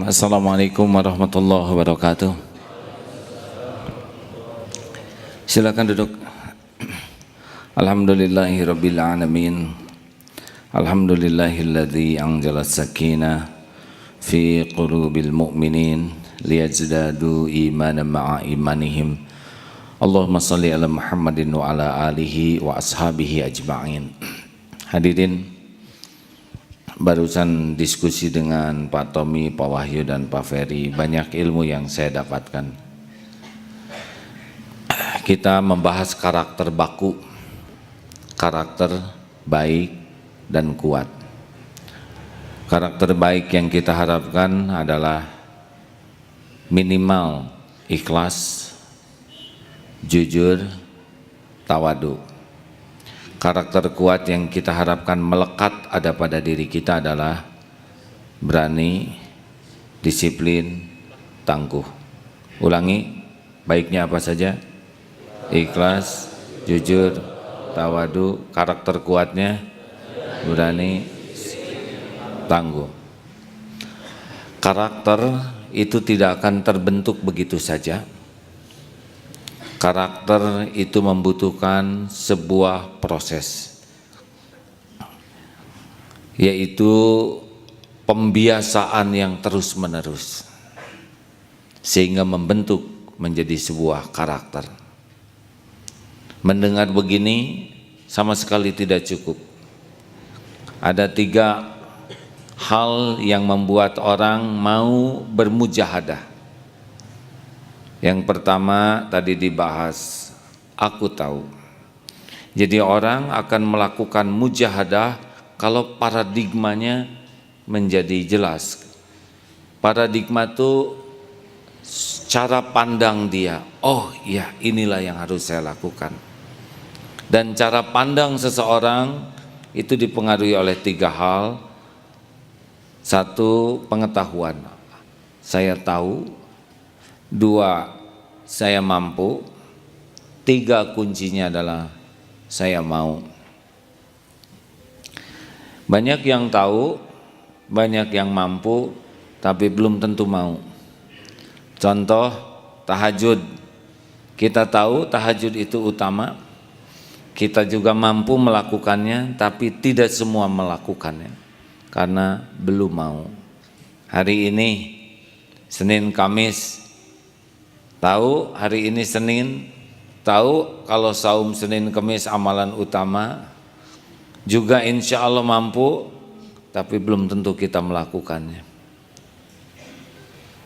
Assalamualaikum warahmatullahi wabarakatuh. Silakan duduk. Alhamdulillahirabbil alamin. Alhamdulillahilladzi anzala as-sakinah fi qulubil mu'minin liyazdadu imanan ma'a imanihim. Allahumma shalli ala Muhammadin wa ala alihi wa ashabihi ajma'in. Hadirin, barusan diskusi dengan Pak Tommy, Pak Wahyu dan Pak Ferry, banyak ilmu yang saya dapatkan. Kita membahas karakter baku, karakter baik dan kuat. Karakter baik yang kita harapkan adalah minimal ikhlas, jujur, tawadu. Karakter kuat yang kita harapkan melekat ada pada diri kita adalah berani, disiplin, tangguh. Ulangi, baiknya apa saja? Ikhlas, jujur, tawadu. Karakter kuatnya berani, tangguh. Karakter itu tidak akan terbentuk begitu saja. Karakter itu membutuhkan sebuah proses, yaitu pembiasaan yang terus-menerus, sehingga membentuk menjadi sebuah karakter. Mendengar begini sama sekali tidak cukup. Ada 3 hal yang membuat orang mau bermujahadah. Yang pertama tadi dibahas, aku tahu. Jadi orang akan melakukan mujahadah kalau paradigmanya menjadi jelas. Paradigma itu cara pandang dia. Oh iya, inilah yang harus saya lakukan. Dan cara pandang seseorang itu dipengaruhi oleh 3 hal. 1, pengetahuan. Saya tahu. 2, saya mampu. 3, kuncinya adalah saya mau. Banyak yang tahu, banyak yang mampu, tapi belum tentu mau. Contoh, tahajud. Kita tahu tahajud itu utama. Kita juga mampu melakukannya, tapi tidak semua melakukannya karena belum mau. Hari ini Senin Kamis, tahu hari ini Senin, tahu kalau saum Senin Kamis amalan utama, juga insya Allah mampu, tapi belum tentu kita melakukannya.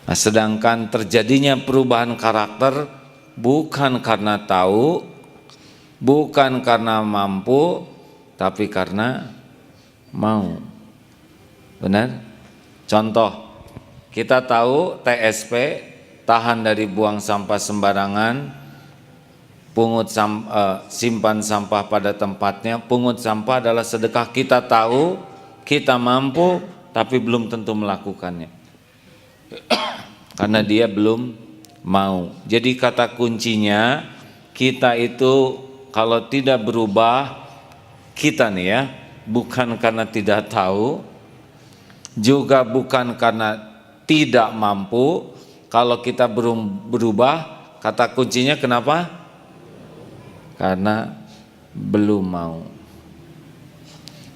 Nah, sedangkan terjadinya perubahan karakter bukan karena tahu, bukan karena mampu, tapi karena mau. Benar? Contoh, kita tahu TSP, tahan dari buang sampah sembarangan, simpan sampah pada tempatnya. Pungut sampah adalah sedekah. Kita tahu, kita mampu, tapi belum tentu melakukannya karena dia belum mau. Jadi kata kuncinya, kita itu kalau tidak berubah, kita nih ya, bukan karena tidak tahu, juga bukan karena tidak mampu. Kalau kita berubah, kata kuncinya kenapa? Karena belum mau.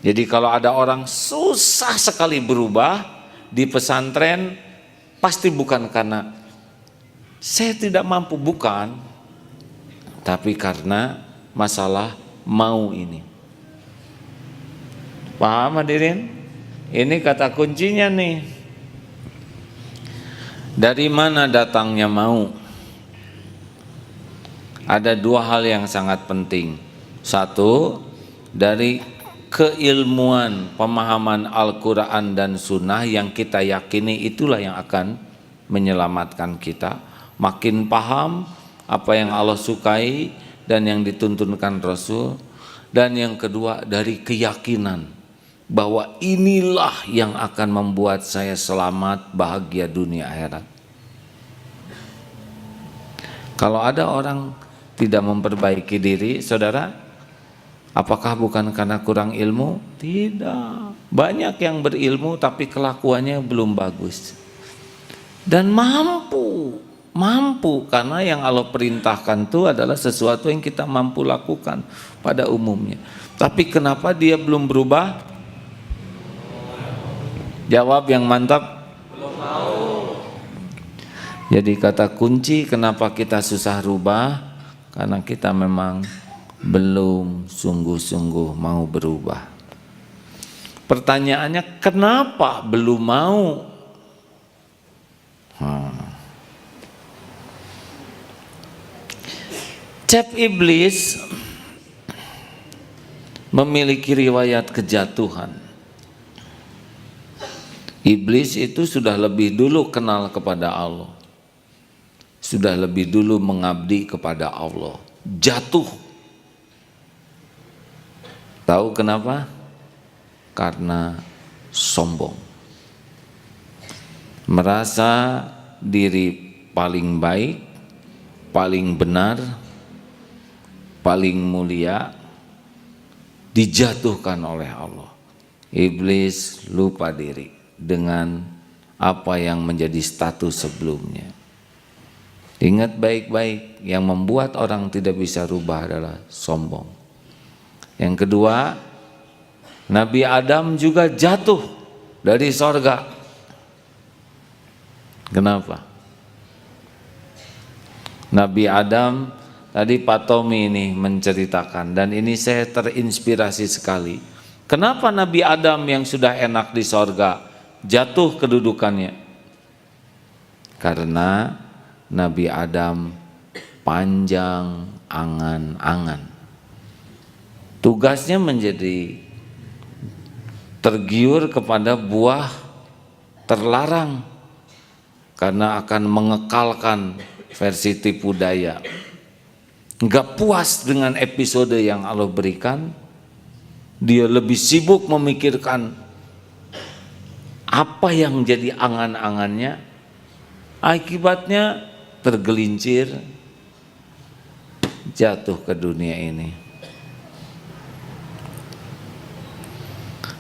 Jadi kalau ada orang susah sekali berubah di pesantren, pasti bukan karena saya tidak mampu, bukan, tapi karena masalah mau ini. Paham hadirin? Ini kata kuncinya nih. Dari mana datangnya mau? Ada 2 hal yang sangat penting. 1, dari keilmuan pemahaman Al-Quran dan Sunnah yang kita yakini itulah yang akan menyelamatkan kita. Makin paham apa yang Allah sukai dan yang dituntunkan Rasul. Dan yang kedua, dari keyakinan bahwa inilah yang akan membuat saya selamat, bahagia dunia akhirat. Kalau ada orang tidak memperbaiki diri, saudara, apakah bukan karena kurang ilmu? Tidak. Banyak yang berilmu tapi kelakuannya belum bagus. Dan mampu karena yang Allah perintahkan itu adalah sesuatu yang kita mampu lakukan pada umumnya. Tapi kenapa dia belum berubah? Jawab yang mantap. Belum mau. Jadi kata kunci kenapa kita susah rubah, karena kita memang belum sungguh-sungguh mau berubah. Pertanyaannya, kenapa belum mau? Cep iblis memiliki riwayat kejatuhan. Iblis itu sudah lebih dulu kenal kepada Allah, sudah lebih dulu mengabdi kepada Allah, jatuh. Tahu kenapa? Karena sombong, merasa diri paling baik, paling benar, paling mulia, dijatuhkan oleh Allah. Iblis lupa diri dengan apa yang menjadi status sebelumnya. Ingat baik-baik, yang membuat orang tidak bisa rubah adalah sombong. Yang kedua, Nabi Adam juga jatuh dari sorga. Kenapa? Nabi Adam, tadi Pak Tommy ini menceritakan, dan ini saya terinspirasi sekali. Kenapa Nabi Adam yang sudah enak di sorga jatuh kedudukannya? Karena Nabi Adam panjang angan-angan. Tugasnya menjadi tergiur kepada buah terlarang karena akan mengekalkan versi tipu daya. Enggak puas dengan episode yang Allah berikan, dia lebih sibuk memikirkan apa yang jadi angan-angannya. Akibatnya tergelincir, jatuh ke dunia ini.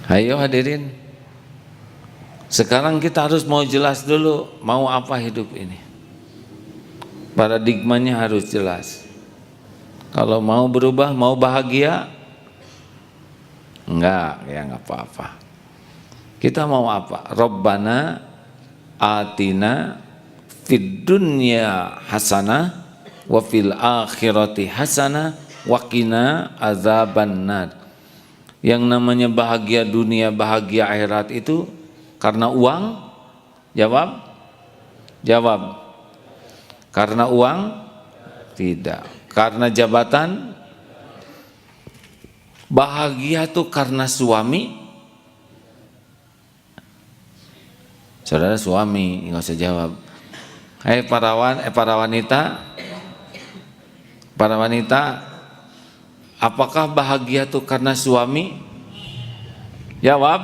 Ayo hadirin, sekarang kita harus mau jelas dulu mau apa hidup ini. Paradigmanya harus jelas. Kalau mau berubah, mau bahagia, enggak, ya enggak apa-apa. Kita mau apa? Rabbana atina fid dunya hasanah wa fil akhirati hasanah wa qina azabannar. Yang namanya bahagia dunia, bahagia akhirat itu karena uang? Jawab. Jawab. Karena uang? Tidak. Karena jabatan? Bahagia tuh karena suami? Saudara suami, nggak usah jawab. Hai para wanita, apakah bahagia tuh karena suami? Jawab.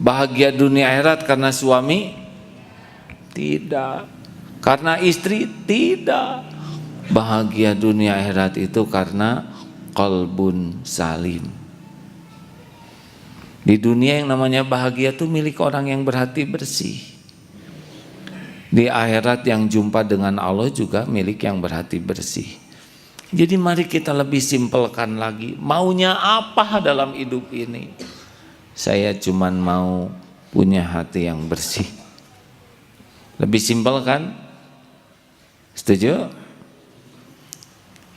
Bahagia dunia akhirat karena suami? Tidak. Karena istri? Tidak. Bahagia dunia akhirat itu karena qalbun salim. Di dunia yang namanya bahagia itu milik orang yang berhati bersih. Di akhirat yang jumpa dengan Allah juga milik yang berhati bersih. Jadi mari kita lebih simpelkan lagi. Maunya apa dalam hidup ini? Saya cuman mau punya hati yang bersih. Lebih simpel kan? Setuju?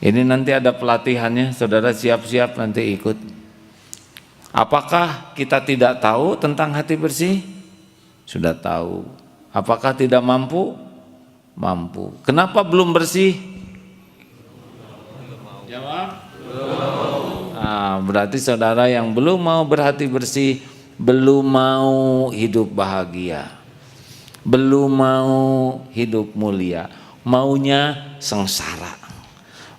Ini nanti ada pelatihannya, saudara siap-siap nanti ikut. Apakah kita tidak tahu tentang hati bersih? Sudah tahu. Apakah tidak mampu? Mampu. Kenapa belum bersih? Jawab. Belum. Nah, berarti saudara yang belum mau berhati bersih, belum mau hidup bahagia, belum mau hidup mulia, maunya sengsara,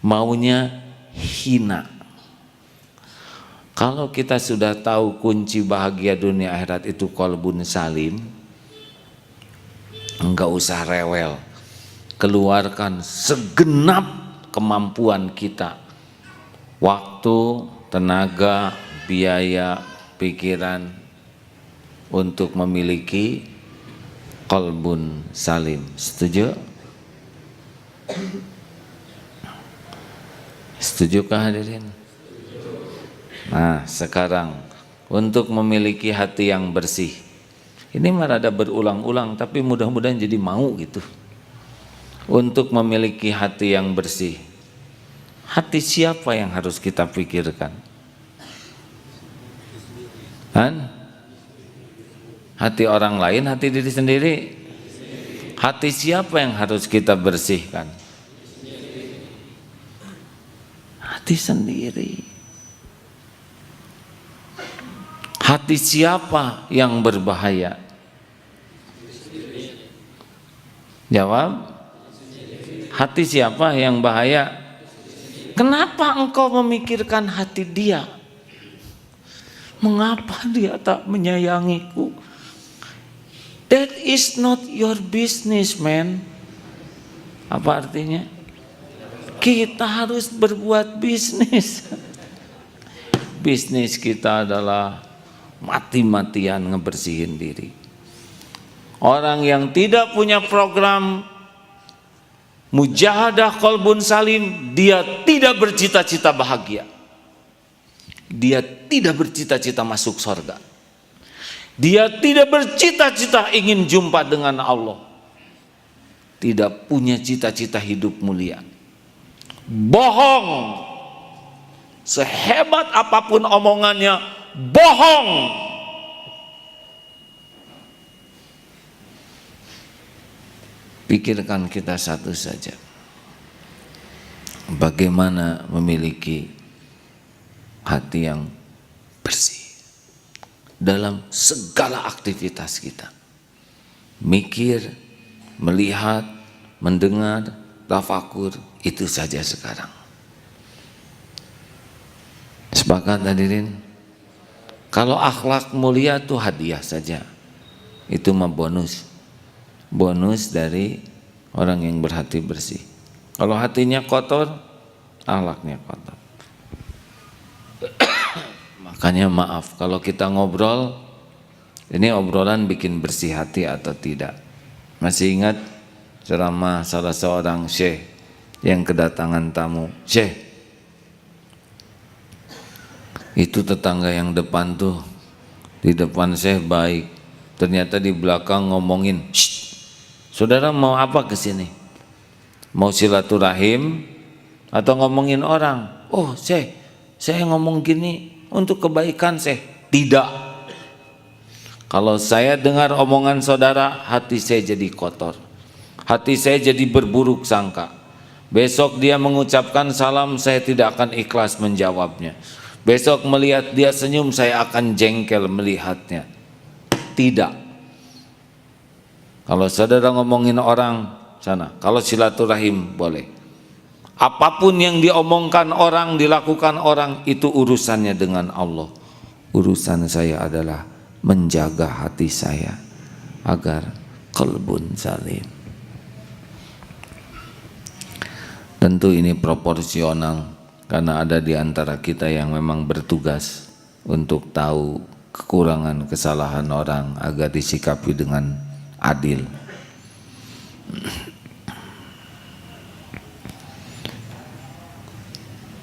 maunya hina. Kalau kita sudah tahu kunci bahagia dunia akhirat itu qalbun salim, enggak usah rewel, keluarkan segenap kemampuan kita, waktu, tenaga, biaya, pikiran untuk memiliki qalbun salim. Setuju? Setujukah hadirin? Nah, sekarang untuk memiliki hati yang bersih. Ini malah ada berulang-ulang, tapi mudah-mudahan jadi mau gitu. Untuk memiliki hati yang bersih, hati siapa yang harus kita pikirkan? Kan? Hati orang lain, hati diri sendiri. Hati siapa yang harus kita bersihkan? Hati sendiri. Hati siapa yang berbahaya? Jawab. Hati siapa yang bahaya? Kenapa engkau memikirkan hati dia? Mengapa dia tak menyayangiku? That is not your business, man. Apa artinya? Kita harus berbuat bisnis. Bisnis kita adalah mati-matian ngebersihin diri. Orang yang tidak punya program mujahadah qalbun salim, dia tidak bercita-cita bahagia. Dia tidak bercita-cita masuk surga. Dia tidak bercita-cita ingin jumpa dengan Allah. Tidak punya cita-cita hidup mulia. Bohong. Sehebat apapun omongannya, bohong. Pikirkan kita satu saja. Bagaimana memiliki hati yang bersih dalam segala aktivitas kita. Mikir, melihat, mendengar, tafakur, itu saja sekarang. Sepakat hadirin? Kalau akhlak mulia itu hadiah saja. Itu mah bonus. Bonus dari orang yang berhati bersih. Kalau hatinya kotor, akhlaknya kotor. Makanya maaf kalau kita ngobrol, ini obrolan bikin bersih hati atau tidak. Masih ingat ceramah salah seorang syekh yang kedatangan tamu? Syekh, itu tetangga yang depan tuh, di depan syekh baik, ternyata di belakang ngomongin, saudara mau apa kesini? Mau silaturahim atau ngomongin orang? Oh syekh, saya ngomong gini untuk kebaikan syekh. Tidak. Kalau saya dengar omongan saudara, hati saya jadi kotor. Hati saya jadi berburuk sangka. Besok dia mengucapkan salam, saya tidak akan ikhlas menjawabnya. Besok melihat dia senyum, saya akan jengkel melihatnya. Tidak. Kalau saudara ngomongin orang sana, kalau silaturahim boleh. Apapun yang diomongkan orang, dilakukan orang, itu urusannya dengan Allah. Urusan saya adalah menjaga hati saya agar qalbun salim. Tentu ini proporsional, karena ada di antara kita yang memang bertugas untuk tahu kekurangan kesalahan orang agar disikapi dengan adil.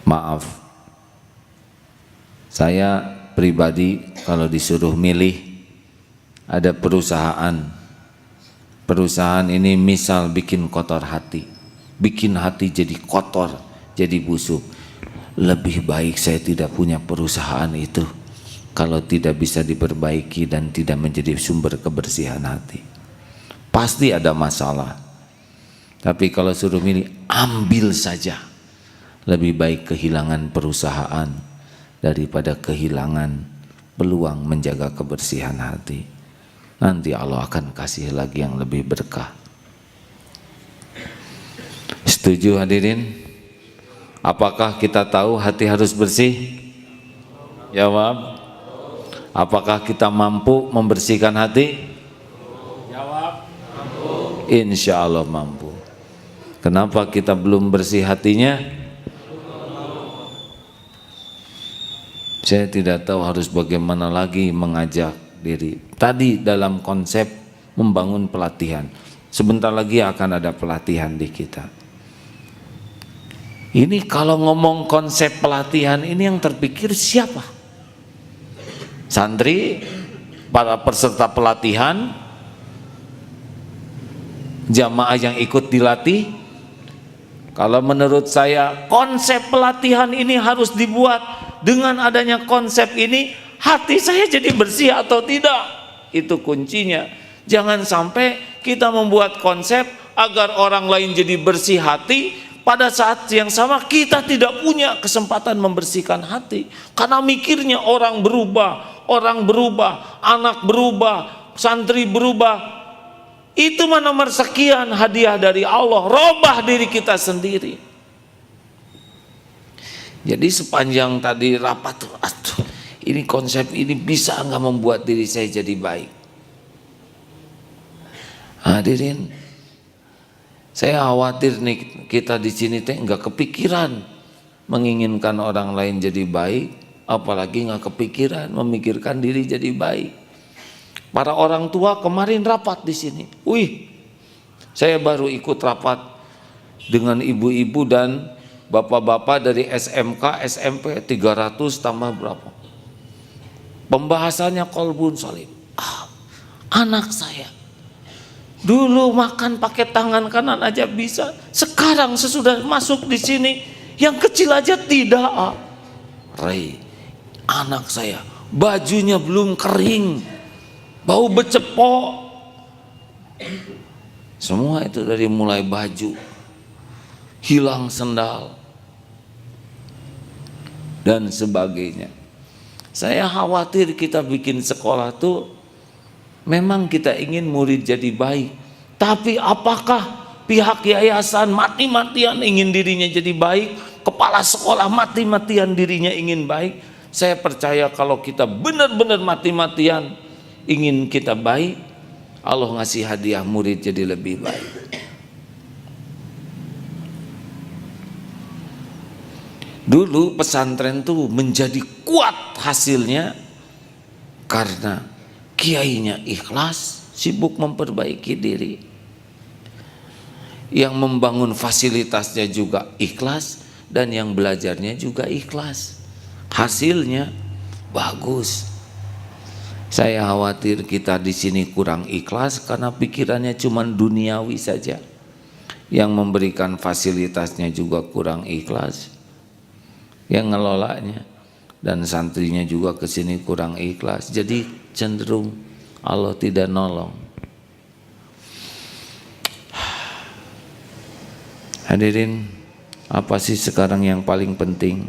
Maaf, saya pribadi kalau disuruh milih, ada perusahaan ini misal bikin kotor hati, bikin hati jadi kotor, jadi busuk. Lebih baik saya tidak punya perusahaan itu kalau tidak bisa diperbaiki dan tidak menjadi sumber kebersihan hati. Pasti ada masalah. Tapi kalau suruh milih, ambil saja. Lebih baik kehilangan perusahaan daripada kehilangan peluang menjaga kebersihan hati. Nanti Allah akan kasih lagi yang lebih berkah. Setuju hadirin? Apakah kita tahu hati harus bersih? Jawab. Apakah kita mampu membersihkan hati? Jawab. Mampu. Insya Allah mampu. Kenapa kita belum bersih hatinya? Saya tidak tahu harus bagaimana lagi mengajak diri. Tadi dalam konsep membangun pelatihan. Sebentar lagi akan ada pelatihan di kita. Ini kalau ngomong konsep pelatihan ini yang terpikir siapa? Santri, para peserta pelatihan, jamaah yang ikut dilatih. Kalau menurut saya konsep pelatihan ini harus dibuat. Dengan adanya konsep ini hati saya jadi bersih atau tidak? Itu kuncinya. Jangan sampai kita membuat konsep agar orang lain jadi bersih hati, pada saat yang sama kita tidak punya kesempatan membersihkan hati. Karena mikirnya orang berubah, anak berubah, santri berubah. Itu mah nomor sekian hadiah dari Allah. Robah diri kita sendiri. Jadi sepanjang tadi rapat tuh, aduh, ini konsep ini bisa nggak membuat diri saya jadi baik? Hadirin, saya khawatir nih kita di sini teh nggak kepikiran menginginkan orang lain jadi baik, apalagi nggak kepikiran memikirkan diri jadi baik. Para orang tua kemarin rapat di sini. Wih, saya baru ikut rapat dengan ibu-ibu dan bapak-bapak dari SMK, SMP 300 tambah berapa? Pembahasannya qalbun salim. Anak saya dulu makan pakai tangan kanan aja bisa. Sekarang sesudah masuk di sini yang kecil aja tidak. Rey, anak saya bajunya belum kering, bau becepok. Semua itu dari mulai baju, hilang sendal, dan sebagainya. Saya khawatir kita bikin sekolah tuh memang kita ingin murid jadi baik, tapi apakah pihak yayasan mati-matian ingin dirinya jadi baik, kepala sekolah mati-matian dirinya ingin baik? Saya percaya kalau kita benar-benar mati-matian ingin kita baik, Allah ngasih hadiah murid jadi lebih baik. Dulu pesantren tuh menjadi kuat hasilnya karena kiainya ikhlas, sibuk memperbaiki diri. Yang membangun fasilitasnya juga ikhlas, dan yang belajarnya juga ikhlas. Hasilnya bagus. Saya khawatir kita di sini kurang ikhlas karena pikirannya cuma duniawi saja. Yang memberikan fasilitasnya juga kurang ikhlas, yang ngelolanya dan santrinya juga ke sini kurang ikhlas. Jadi cenderung Allah tidak nolong. Hadirin, apa sih sekarang yang paling penting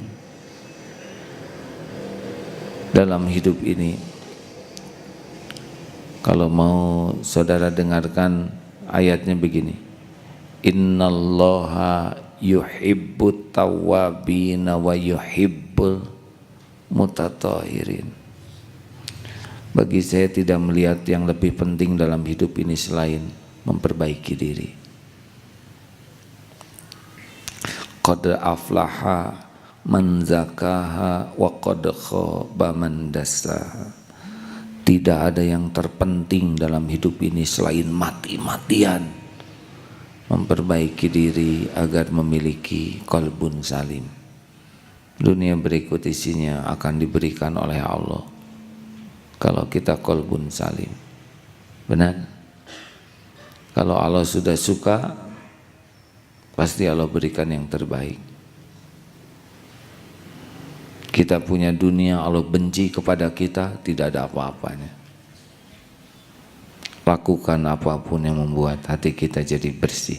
dalam hidup ini? Kalau mau saudara dengarkan ayatnya begini. Innallaha yuhibbut tawwabina wa yuhibbul mutatahhirin. Bagi saya tidak melihat yang lebih penting dalam hidup ini selain memperbaiki diri. Qad aflaha man zakaha wa qad khaba man dassaha. Tidak ada yang terpenting dalam hidup ini selain mati-matian memperbaiki diri agar memiliki qalbun salim. Dunia berikut isinya akan diberikan oleh Allah kalau kita qalbun salim. Benar? Kalau Allah sudah suka, pasti Allah berikan yang terbaik. Kita punya dunia, Allah benci kepada kita, tidak ada apa-apanya. Lakukan apapun yang membuat hati kita jadi bersih.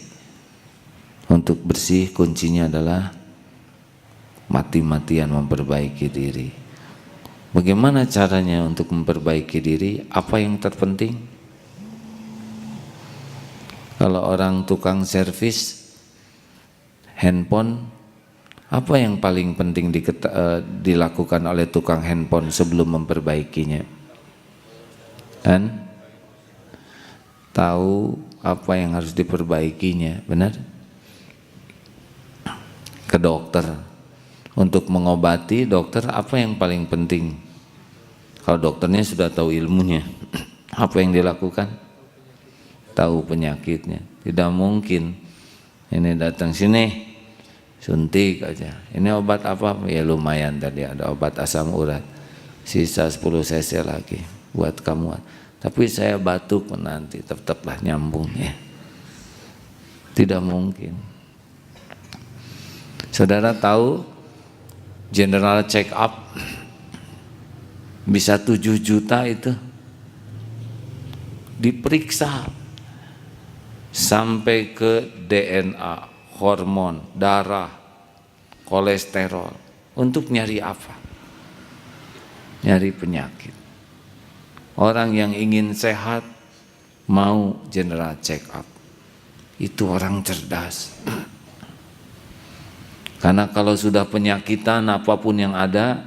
Untuk bersih kuncinya adalah mati-matian memperbaiki diri. Bagaimana caranya untuk memperbaiki diri? Apa yang terpenting? Kalau orang tukang servis handphone, apa yang paling penting dilakukan oleh tukang handphone sebelum memperbaikinya? Kan? Tahu apa yang harus diperbaikinya, benar? Ke dokter untuk mengobati, dokter apa yang paling penting? Kalau dokternya sudah tahu ilmunya, apa yang dilakukan? tahu penyakitnya. Tidak mungkin ini datang sini suntik aja. Ini obat apa? Ya lumayan tadi ada obat asam urat. Sisa 10 cc lagi buat kamu. Tapi saya batuk nanti tetaplah nyambung ya. Tidak mungkin. Saudara tahu general check up bisa 7 juta itu diperiksa sampai ke DNA, hormon, darah, kolesterol. Untuk nyari apa? Nyari penyakit. Orang yang ingin sehat mau general check up. Itu orang cerdas. Karena kalau sudah penyakitan apapun yang ada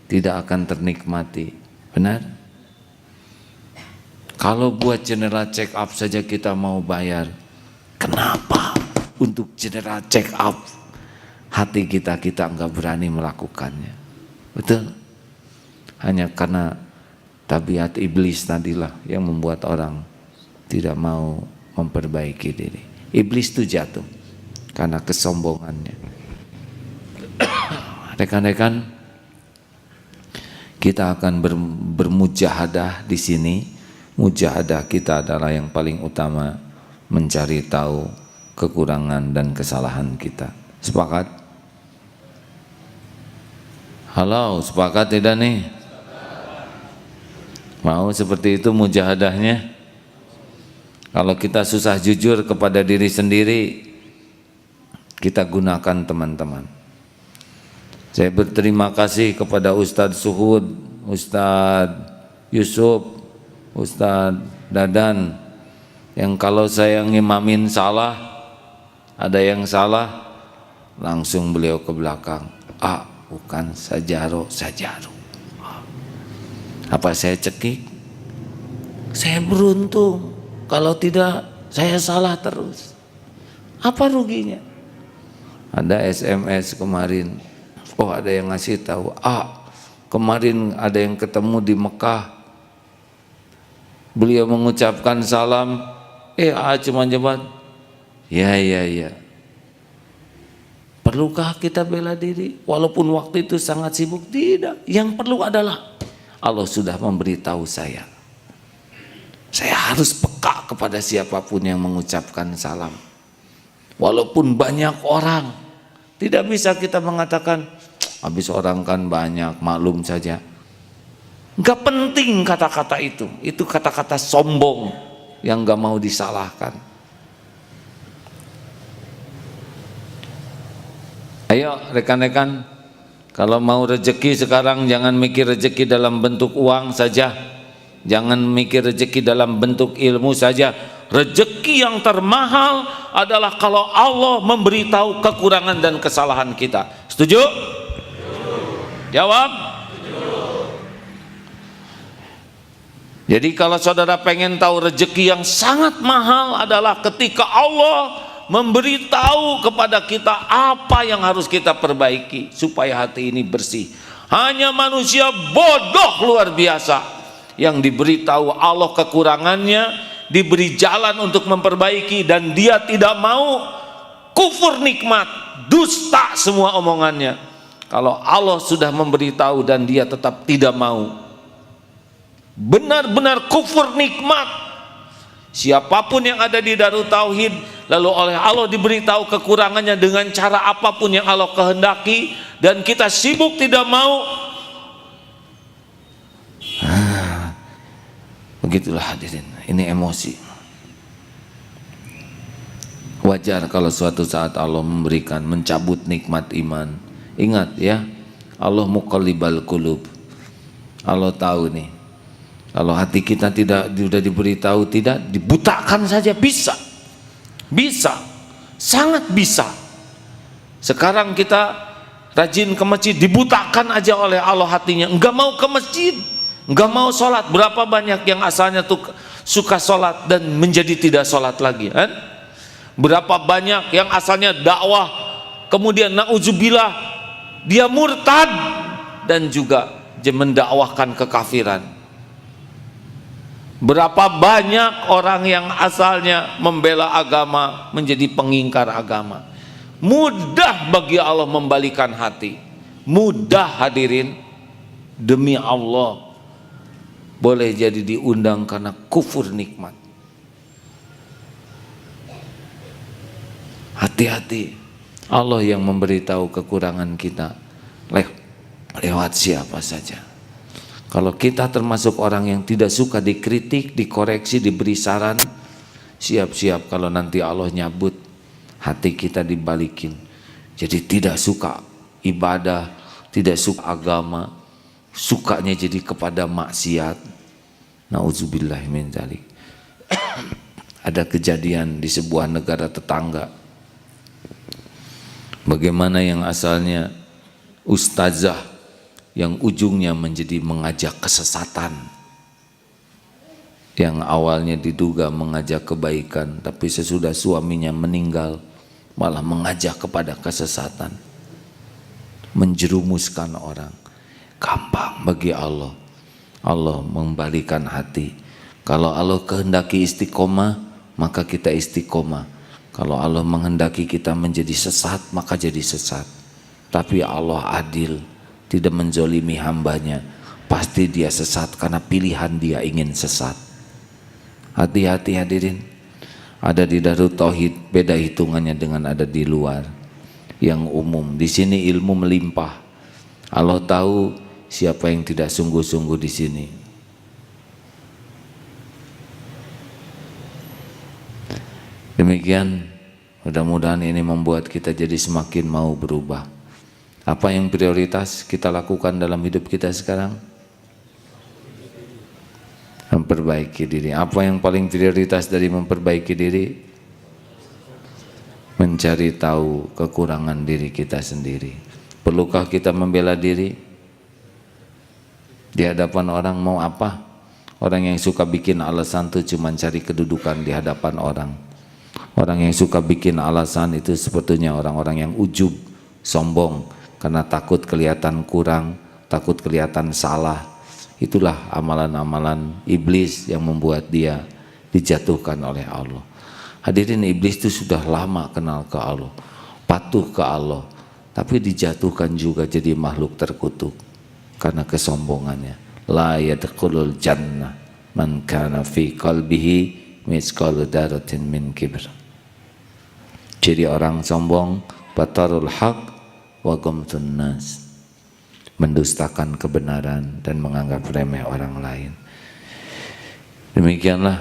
tidak akan ternikmati. Benar? Kalau buat general check up saja kita mau bayar, kenapa untuk general check up hati kita enggak berani melakukannya? Betul? Hanya karena tabiat iblis tadilah yang membuat orang tidak mau memperbaiki diri. Iblis itu jatuh karena kesombongannya. Rekan-rekan, kita akan bermujahadah di sini. Mujahadah kita adalah yang paling utama, mencari tahu kekurangan dan kesalahan kita. Sepakat? Halo, sepakat tidak nih? Mau seperti itu mujahadahnya? Kalau kita susah jujur kepada diri sendiri, kita gunakan teman-teman. Saya berterima kasih kepada Ustadz Suhud, Ustadz Yusuf, Ustadz Dadan, yang kalau saya ngimamin salah, ada yang salah, langsung beliau ke belakang. Bukan sajaro. Apa saya cekik? Saya beruntung. Kalau tidak, saya salah terus. Apa ruginya? Ada SMS kemarin. Ada yang ngasih tahu. Kemarin ada yang ketemu di Mekah. Beliau mengucapkan salam. Cuma jawab. Ya. Perlukah kita bela diri? Walaupun waktu itu sangat sibuk. Tidak. Yang perlu adalah Allah sudah memberitahu saya. Saya harus peka kepada siapapun yang mengucapkan salam. Walaupun banyak orang. Tidak bisa kita mengatakan, habis orang kan banyak, maklum saja. Gak penting kata-kata itu kata-kata sombong yang gak mau disalahkan. Ayo rekan-rekan, kalau mau rezeki sekarang jangan mikir rezeki dalam bentuk uang saja, jangan mikir rezeki dalam bentuk ilmu saja. Rezeki yang termahal adalah kalau Allah memberitahu kekurangan dan kesalahan kita. Setuju? Jawab. Jadi kalau saudara pengen tahu rezeki yang sangat mahal adalah ketika Allah memberitahu kepada kita apa yang harus kita perbaiki supaya hati ini bersih. Hanya manusia bodoh luar biasa yang diberitahu Allah kekurangannya, diberi jalan untuk memperbaiki, dan dia tidak mau, kufur nikmat, dusta semua omongannya. Kalau Allah sudah memberitahu dan dia tetap tidak mau, benar-benar kufur nikmat. Siapapun yang ada di Darut Tauhid lalu oleh Allah diberitahu kekurangannya dengan cara apapun yang Allah kehendaki dan kita sibuk tidak mau, begitulah hadirin, ini emosi. Wajar kalau suatu saat Allah memberikan, mencabut nikmat iman. Ingat ya, Allah muqallibal qulub. Allah tahu nih, kalau hati kita tidak sudah diberitahu, tidak dibutakan saja, bisa, sangat bisa. Sekarang kita rajin ke masjid, dibutakan aja oleh Allah hatinya, enggak mau ke masjid, enggak mau sholat. Berapa banyak yang asalnya tuh suka sholat dan menjadi tidak sholat lagi, kan? Berapa banyak yang asalnya dakwah, kemudian na'udzubillah dia murtad dan juga mendakwahkan kekafiran. Berapa banyak orang yang asalnya membela agama menjadi pengingkar agama. Mudah bagi Allah membalikan hati. Mudah hadirin, demi Allah. Boleh jadi diundang karena kufur nikmat. Hati-hati, Allah yang memberitahu kekurangan kita lewat siapa saja. Kalau kita termasuk orang yang tidak suka dikritik, dikoreksi, diberi saran, siap-siap kalau nanti Allah nyabut, hati kita dibalikin. Jadi tidak suka ibadah, tidak suka agama, sukanya jadi kepada maksiat. Nauzubillah min dzalik. Ada kejadian di sebuah negara tetangga. Bagaimana yang asalnya ustazah yang ujungnya menjadi mengajak kesesatan, yang awalnya diduga mengajak kebaikan, tapi sesudah suaminya meninggal malah mengajak kepada kesesatan, menjerumuskan orang. Gampang bagi Allah. Allah membalikan hati. Kalau Allah kehendaki istiqomah, maka kita istiqomah. Kalau Allah menghendaki kita menjadi sesat, maka jadi sesat. Tapi Allah adil, tidak menzolimi hambanya. Pasti dia sesat karena pilihan dia ingin sesat. Hati-hati hadirin. Ada di Darut Tauhid, beda hitungannya dengan ada di luar. Yang umum, di sini ilmu melimpah. Allah tahu siapa yang tidak sungguh-sungguh di sini. Demikian, mudah-mudahan ini membuat kita jadi semakin mau berubah. Apa yang prioritas kita lakukan dalam hidup kita sekarang? Memperbaiki diri. Apa yang paling prioritas dari memperbaiki diri? Mencari tahu kekurangan diri kita sendiri. Perlukah kita membela diri? Di hadapan orang mau apa? Orang yang suka bikin alasan itu cuma cari kedudukan di hadapan orang. Orang yang suka bikin alasan itu sebetulnya orang-orang yang ujub, sombong, karena takut kelihatan kurang, takut kelihatan salah. Itulah amalan-amalan iblis yang membuat dia dijatuhkan oleh Allah. Hadirin, iblis itu sudah lama kenal ke Allah, patuh ke Allah, tapi dijatuhkan juga jadi makhluk terkutuk karena kesombongannya. La yadkhulul jannah man kana fi qalbihi mithqalu dzarratin min kibr. Jadi orang sombong, batarul haq wa ghamtun nas, mendustakan kebenaran dan menganggap remeh orang lain. Demikianlah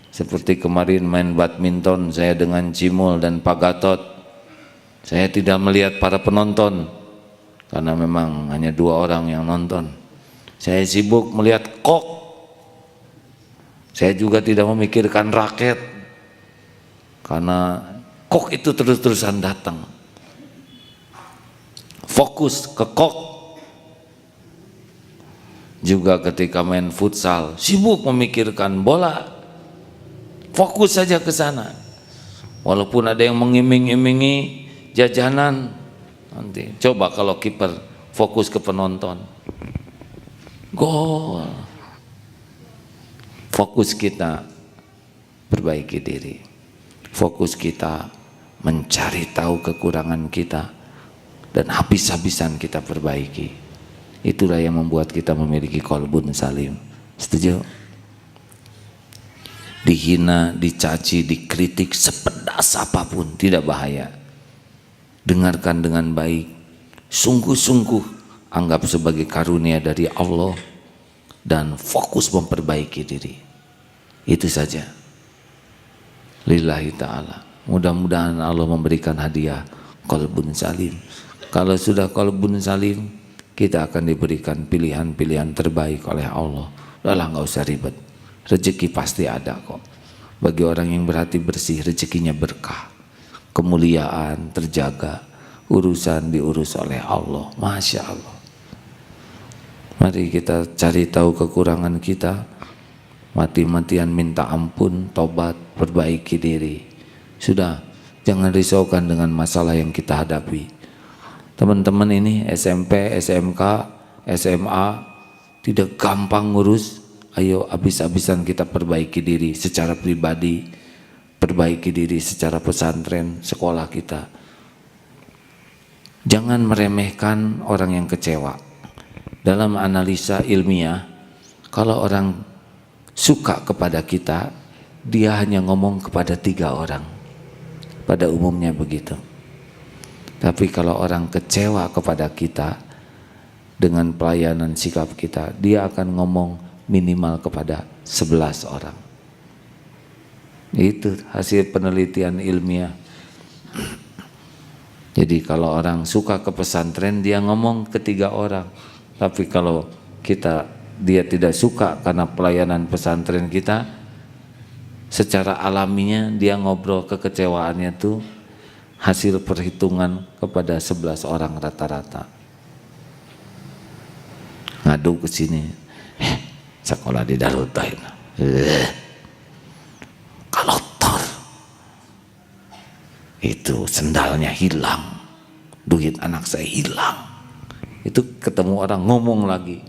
seperti kemarin main badminton saya dengan Cimol dan Pak Gatot. Saya tidak melihat para penonton karena memang hanya 2 orang yang nonton. Saya sibuk melihat kok. Saya juga tidak memikirkan raket karena kok itu terus-terusan datang. Fokus ke kok. Juga ketika main futsal sibuk memikirkan bola, fokus saja ke sana. Walaupun ada yang mengiming-imingi jajanan, nanti coba kalau kiper fokus ke penonton, gol. Fokus kita perbaiki diri, fokus kita mencari tahu kekurangan kita dan habis-habisan kita perbaiki. Itulah yang membuat kita memiliki qalbun salim. Setuju? Dihina, dicaci, dikritik sepedas apapun tidak bahaya. Dengarkan dengan baik, sungguh-sungguh anggap sebagai karunia dari Allah dan fokus memperbaiki diri. Itu saja. Lillahi ta'ala. Mudah-mudahan Allah memberikan hadiah qalbun salim. Kalau sudah qalbun salim, kita akan diberikan pilihan-pilihan terbaik oleh Allah. Udah nggak usah ribet. Rezeki pasti ada kok. Bagi orang yang berhati bersih, rezekinya berkah, kemuliaan terjaga, urusan diurus oleh Allah. Masya Allah. Mari kita cari tahu kekurangan kita, mati-matian minta ampun, tobat, perbaiki diri. Sudah, jangan risaukan dengan masalah yang kita hadapi. Teman-teman ini SMP, SMK, SMA tidak gampang ngurus ayo habis-habisan kita perbaiki diri secara pribadi, perbaiki diri secara pesantren, sekolah kita. Jangan meremehkan orang yang kecewa. Dalam analisa ilmiah, kalau orang suka kepada kita, dia hanya ngomong kepada 3 orang. Pada umumnya begitu. Tapi kalau orang kecewa kepada kita, dengan pelayanan sikap kita, dia akan ngomong minimal kepada 11 orang. Itu hasil penelitian ilmiah. Jadi kalau orang suka ke pesantren, dia ngomong ke 3 orang. Tapi kalau dia tidak suka karena pelayanan pesantren kita, secara alaminya dia ngobrol kekecewaannya tuh hasil perhitungan kepada 11 orang rata-rata. Ngadu ke sini, sekolah di Darut Tauhid, kalau tor itu sendalnya hilang, duit anak saya hilang, itu ketemu orang ngomong lagi,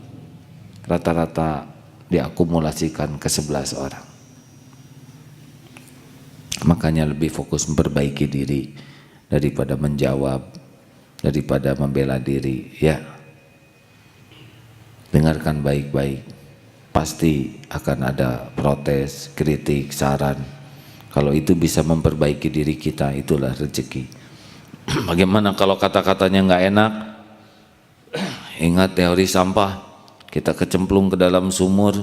rata-rata diakumulasikan ke 11 orang. Makanya lebih fokus memperbaiki diri daripada menjawab, daripada membela diri. Ya, dengarkan baik-baik, pasti akan ada protes, kritik, saran. Kalau itu bisa memperbaiki diri kita, itulah rezeki. Bagaimana kalau kata-katanya nggak enak? Ingat teori sampah, kita kecemplung ke dalam sumur,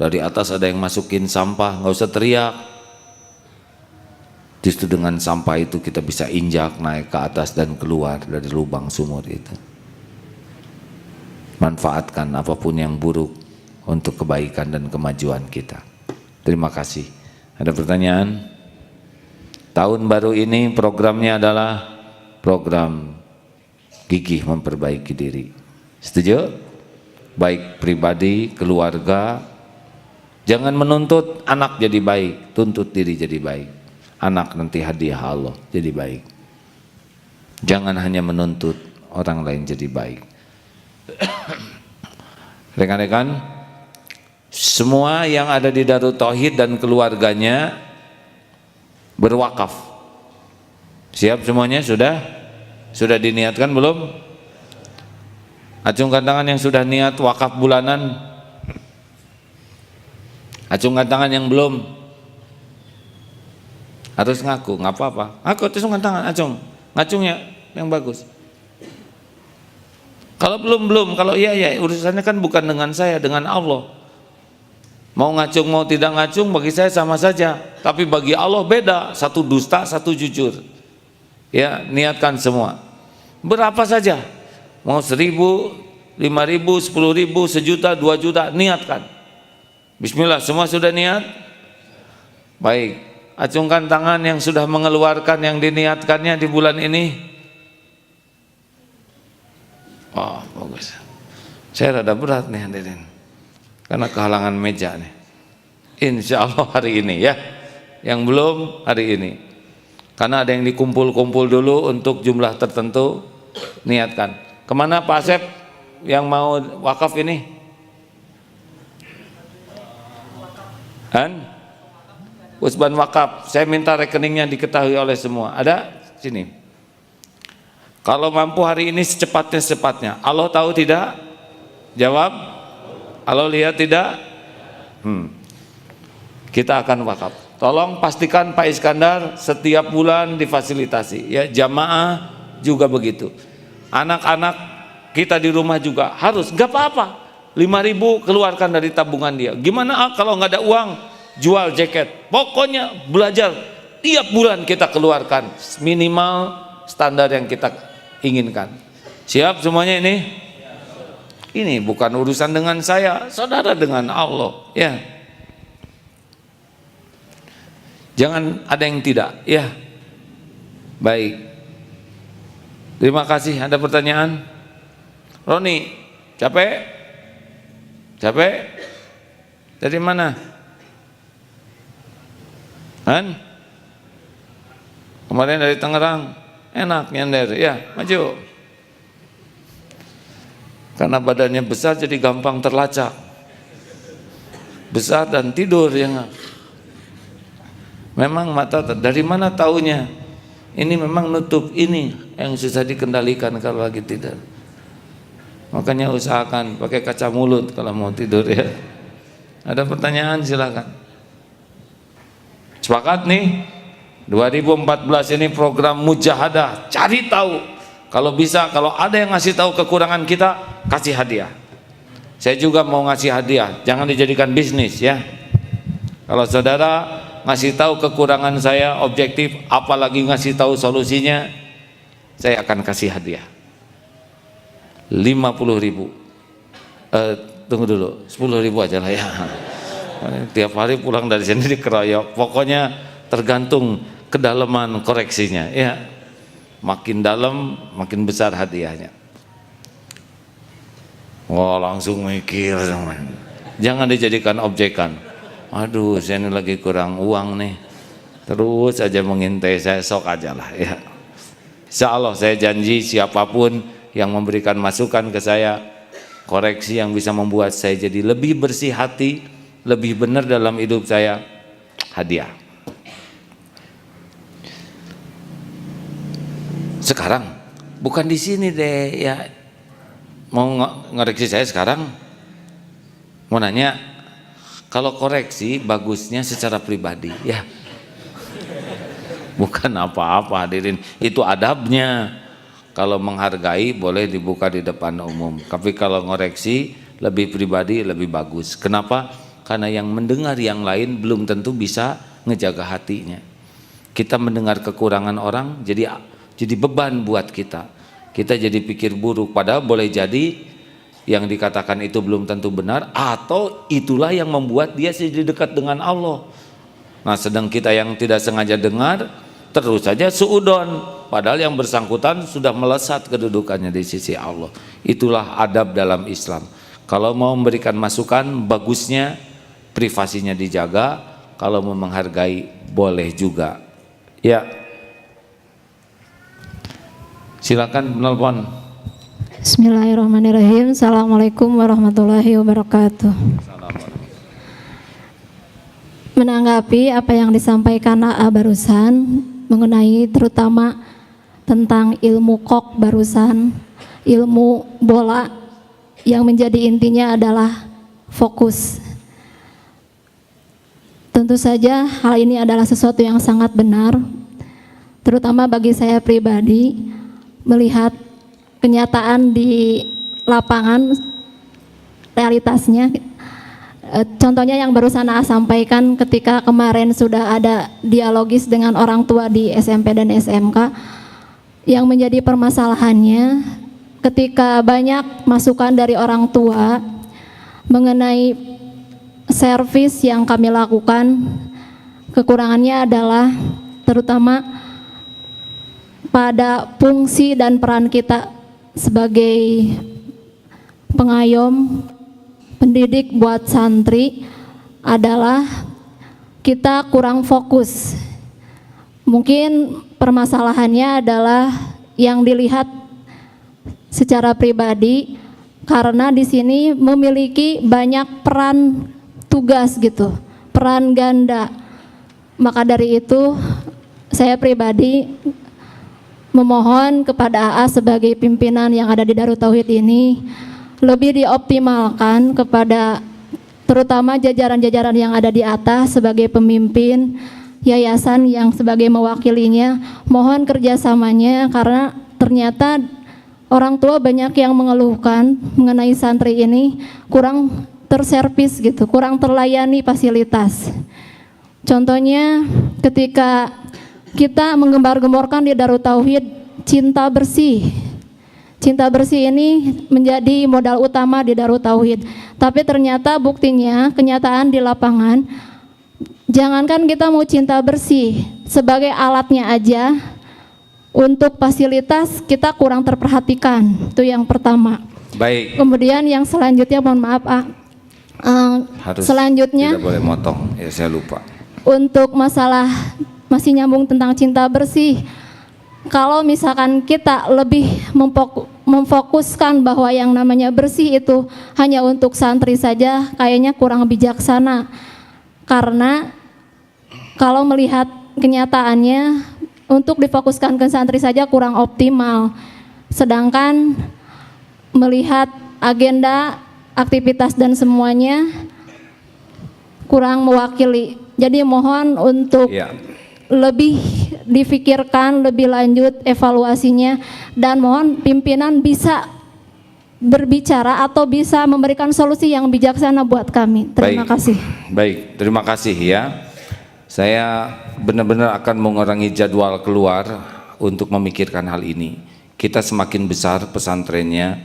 dari atas ada yang masukin sampah, nggak usah teriak. Justru dengan sampah itu kita bisa injak naik ke atas dan keluar dari lubang sumur itu. Manfaatkan apapun yang buruk untuk kebaikan dan kemajuan kita. Terima kasih. Ada pertanyaan? Tahun baru ini programnya adalah program gigih memperbaiki diri. Setuju? Baik pribadi, keluarga. Jangan menuntut anak jadi baik, tuntut diri jadi baik. Anak nanti hadiah Allah jadi baik. Jangan hanya menuntut orang lain jadi baik. Rekan-rekan, semua yang ada di Darut Tauhid dan keluarganya berwakaf. Siap semuanya? Sudah diniatkan belum? Acungkan tangan yang sudah niat wakaf bulanan. Acungkan tangan yang belum. Harus ngaku, nggak apa-apa. Ngaku, acungkan tangan, ngacung ya, yang bagus. Kalau belum, kalau iya ya, urusannya kan bukan dengan saya, dengan Allah. Mau ngacung mau tidak ngacung bagi saya sama saja, tapi bagi Allah beda, satu dusta, satu jujur. Ya, niatkan semua. Berapa saja, mau 1.000, 5.000, 10.000, 1.000.000, 2 juta, niatkan. Bismillah, semua sudah niat? Baik, acungkan tangan yang sudah mengeluarkan yang diniatkannya di bulan ini. Oh, bagus. Saya rada berat nih hadirin, karena kehalangan meja nih. Insya Allah hari ini ya. Yang belum hari ini. Karena ada yang dikumpul-kumpul dulu untuk jumlah tertentu, niatkan. Kemana Pak Asep yang mau wakaf ini? Usban wakaf. Saya minta rekeningnya diketahui oleh semua. Ada? Sini. Kalau mampu hari ini secepatnya. Allah tahu tidak? Jawab. Allah lihat tidak? Kita akan wakaf. Tolong pastikan Pak Iskandar setiap bulan difasilitasi. Ya, jamaah juga begitu. Anak-anak kita di rumah juga harus. Gak apa-apa. 5.000 keluarkan dari tabungan dia. Gimana kalau nggak ada uang? Jual jaket. Pokoknya belajar. Tiap bulan kita keluarkan minimal standar yang kita inginkan. Siap semuanya ini? Ini bukan urusan dengan saya, saudara dengan Allah, ya. Jangan ada yang tidak, ya. Baik. Terima kasih. Ada pertanyaan? Roni, capek? Capek? Dari mana? Kemarin dari Tangerang. Enak nyender, ya, maju. Karena badannya besar jadi gampang terlacak. besar dan tidur ya nggak? Memang mata dari mana taunya? Ini memang nutup ini yang susah dikendalikan kalau lagi tidur. Makanya usahakan pakai kaca mulut kalau mau tidur ya. Ada pertanyaan silakan. Sepakat nih? 2014 ini program mujahadah, cari tahu. Kalau bisa, kalau ada yang ngasih tahu kekurangan kita, kasih hadiah. Saya juga mau ngasih hadiah, jangan dijadikan bisnis ya. Kalau saudara ngasih tahu kekurangan saya objektif, apalagi ngasih tahu solusinya, saya akan kasih hadiah 50.000. Tunggu dulu, 10.000 aja lah ya. Tiap hari pulang dari sini dikeroyok. Pokoknya tergantung kedalaman koreksinya ya. Makin dalam makin besar hadiahnya. Wah, langsung mikir teman. Jangan dijadikan objekan. Aduh, saya ini lagi kurang uang nih. Terus aja mengintai saya, sok aja lah ya. Insya Allah saya janji siapapun yang memberikan masukan ke saya, koreksi yang bisa membuat saya jadi lebih bersih hati, lebih benar dalam hidup saya, hadiah. Sekarang bukan di sini deh ya, mau ngoreksi saya sekarang. Mau nanya, kalau koreksi bagusnya secara pribadi ya, bukan apa-apa hadirin, itu adabnya. Kalau menghargai boleh dibuka di depan umum, tapi kalau ngoreksi lebih pribadi lebih bagus. Kenapa? Karena yang mendengar yang lain belum tentu bisa ngejaga hatinya. Kita mendengar kekurangan orang jadi beban buat kita. Kita jadi pikir buruk, padahal boleh jadi yang dikatakan itu belum tentu benar, atau itulah yang membuat dia jadi dekat dengan Allah. Nah, sedang kita yang tidak sengaja dengar terus saja suudon, padahal yang bersangkutan sudah melesat kedudukannya di sisi Allah. Itulah adab dalam Islam. Kalau mau memberikan masukan, bagusnya privasinya dijaga. Kalau mau menghargai boleh juga ya. Silakan menelpon. Bismillahirrahmanirrahim. Assalamualaikum warahmatullahi wabarakatuh. Menanggapi apa yang disampaikan AA barusan mengenai terutama tentang ilmu kok barusan, ilmu bola, yang menjadi intinya adalah fokus. Tentu saja hal ini adalah sesuatu yang sangat benar, terutama bagi saya pribadi. Melihat kenyataan di lapangan, realitasnya, contohnya yang barusan AA sampaikan ketika kemarin sudah ada dialogis dengan orang tua di SMP dan SMK, yang menjadi permasalahannya ketika banyak masukan dari orang tua mengenai servis yang kami lakukan, kekurangannya adalah terutama pada fungsi dan peran kita sebagai pengayom, pendidik buat santri adalah kita kurang fokus. Mungkin permasalahannya adalah yang dilihat secara pribadi, karena di sini memiliki banyak peran tugas gitu, peran ganda. Maka dari itu saya pribadi memohon kepada AA sebagai pimpinan yang ada di Darut Tauhid ini lebih dioptimalkan kepada terutama jajaran-jajaran yang ada di atas sebagai pemimpin yayasan yang sebagai mewakilinya. Mohon kerjasamanya, karena ternyata orang tua banyak yang mengeluhkan mengenai santri ini kurang terservis gitu, kurang terlayani fasilitas. Contohnya ketika kita menggembar-gemborkan di Darut Tauhid cinta bersih. Cinta bersih ini menjadi modal utama di Darut Tauhid. Tapi ternyata buktinya, kenyataan di lapangan, jangankan kita mau cinta bersih, sebagai alatnya aja untuk fasilitas kita kurang terperhatikan. Itu yang pertama. Baik. Kemudian yang selanjutnya, mohon maaf selanjutnya tidak boleh motong, ya saya lupa. Untuk masalah masih nyambung tentang cinta bersih, kalau misalkan kita lebih memfokuskan bahwa yang namanya bersih itu hanya untuk santri saja kayaknya kurang bijaksana. Karena kalau melihat kenyataannya untuk difokuskan ke santri saja kurang optimal. Sedangkan melihat agenda, aktivitas dan semuanya kurang mewakili. Jadi mohon untuk lebih difikirkan lebih lanjut evaluasinya, dan mohon pimpinan bisa berbicara atau bisa memberikan solusi yang bijaksana buat kami. Terima kasih. Baik, terima kasih ya. Saya benar-benar akan mengurangi jadwal keluar untuk memikirkan hal ini. Kita semakin besar pesantrennya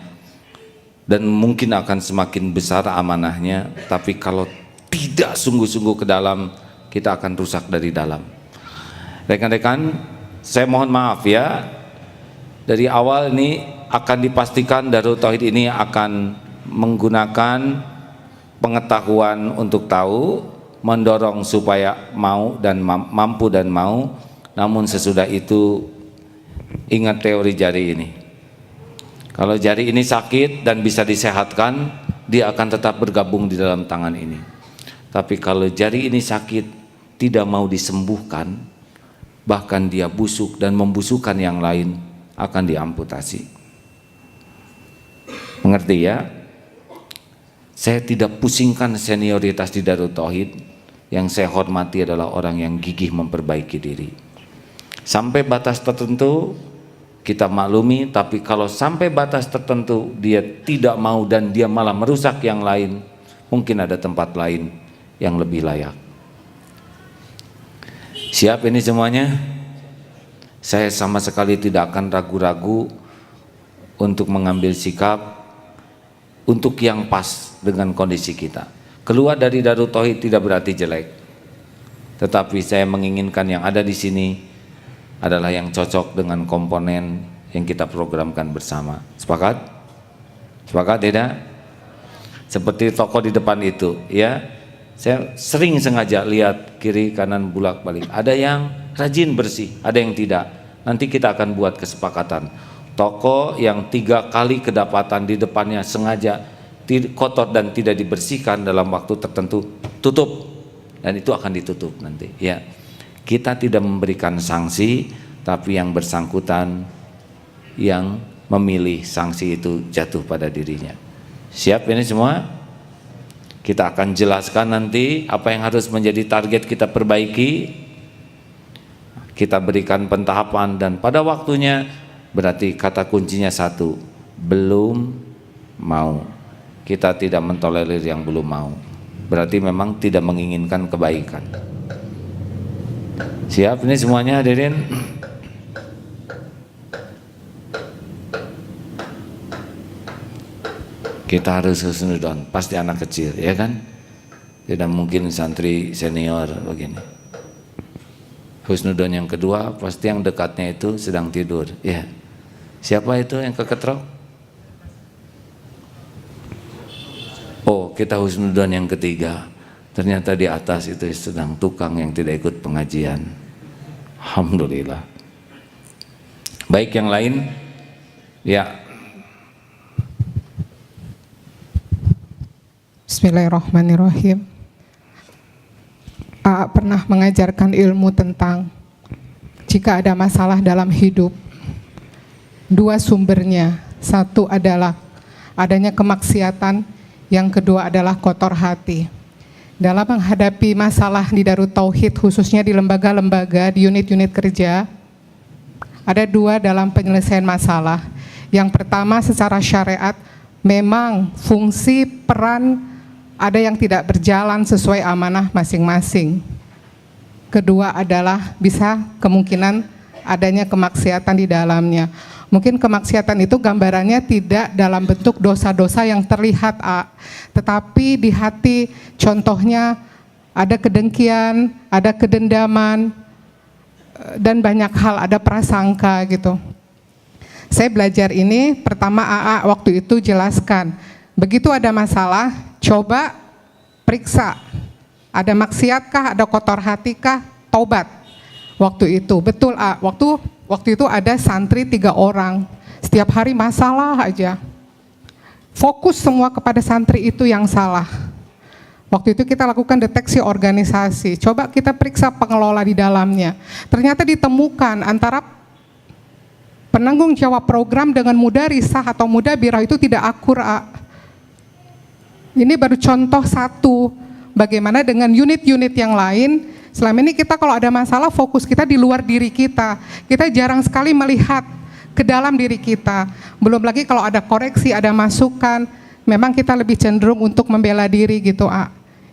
dan mungkin akan semakin besar amanahnya, tapi kalau tidak sungguh-sungguh ke dalam, kita akan rusak dari dalam. Rekan-rekan, saya mohon maaf ya, dari awal ini akan dipastikan Darut Tauhid ini akan menggunakan pengetahuan untuk tahu, mendorong supaya mau dan mampu dan mau. Namun sesudah itu ingat teori jari ini. Kalau jari ini sakit dan bisa disehatkan, dia akan tetap bergabung di dalam tangan ini. Tapi kalau jari ini sakit, tidak mau disembuhkan, bahkan dia busuk dan membusukkan yang lain, akan diamputasi. Mengerti ya? Saya tidak pusingkan senioritas di Darut Tauhid. Yang saya hormati adalah orang yang gigih memperbaiki diri. Sampai batas tertentu kita maklumi, tapi kalau sampai batas tertentu dia tidak mau dan dia malah merusak yang lain, mungkin ada tempat lain yang lebih layak. Siap ini semuanya? Saya sama sekali tidak akan ragu-ragu untuk mengambil sikap untuk yang pas dengan kondisi kita. Keluar dari Darut Tauhid tidak berarti jelek, tetapi saya menginginkan yang ada di sini adalah yang cocok dengan komponen yang kita programkan bersama. Sepakat? Sepakat tidak? Seperti toko di depan itu, ya. Saya sering sengaja lihat kiri kanan bulak balik. Ada yang rajin bersih, ada yang tidak. Nanti kita akan buat kesepakatan. Toko yang 3 kali kedapatan di depannya sengaja kotor dan tidak dibersihkan dalam waktu tertentu, tutup, dan itu akan ditutup nanti ya. Kita tidak memberikan sanksi, tapi yang bersangkutan yang memilih sanksi itu jatuh pada dirinya. Siap ini semua? Kita akan jelaskan nanti apa yang harus menjadi target kita perbaiki. Kita berikan pentahapan dan pada waktunya, berarti kata kuncinya satu, belum mau. Kita tidak mentolerir yang belum mau, berarti memang tidak menginginkan kebaikan. Siap ini semuanya hadirin? Kita harus husnudon, pasti anak kecil ya kan? Tidak mungkin santri senior begini. Husnudon yang kedua, pasti yang dekatnya itu sedang tidur ya. Siapa itu yang keketrok? Oh, kita husnudon yang ketiga. Ternyata di atas itu sedang tukang yang tidak ikut pengajian. Alhamdulillah. Baik yang lain? Ya. Bismillahirrahmanirrahim. AA pernah mengajarkan ilmu tentang jika ada masalah dalam hidup, 2 sumbernya. Satu adalah adanya kemaksiatan, yang kedua adalah kotor hati. Dalam menghadapi masalah di Darut Tauhid, khususnya di lembaga-lembaga, di unit-unit kerja, ada 2 dalam penyelesaian masalah. Yang pertama, secara syariat, memang fungsi peran ada yang tidak berjalan sesuai amanah masing-masing. Kedua adalah bisa kemungkinan adanya kemaksiatan di dalamnya. Mungkin kemaksiatan itu gambarannya tidak dalam bentuk dosa-dosa yang terlihat, tetapi di hati, contohnya ada kedengkian, ada kedendaman, dan banyak hal, ada prasangka gitu. Saya belajar ini, pertama AA waktu itu jelaskan, begitu ada masalah, coba periksa, ada maksiatkah, ada kotor hatikah, taubat. Waktu itu, betul waktu itu ada santri 3 orang, Setiap hari masalah aja. Fokus semua kepada santri itu yang salah. Waktu itu kita lakukan deteksi organisasi. Coba kita periksa pengelola di dalamnya. Ternyata ditemukan antara penanggung jawab program dengan mudarisah atau mudabirah itu tidak akurat. Ini baru contoh satu. Bagaimana dengan unit-unit yang lain. Selama ini kita kalau ada masalah fokus kita di luar diri kita. Kita jarang sekali melihat ke dalam diri kita. Belum lagi kalau ada koreksi, ada masukan, memang kita lebih cenderung untuk membela diri gitu.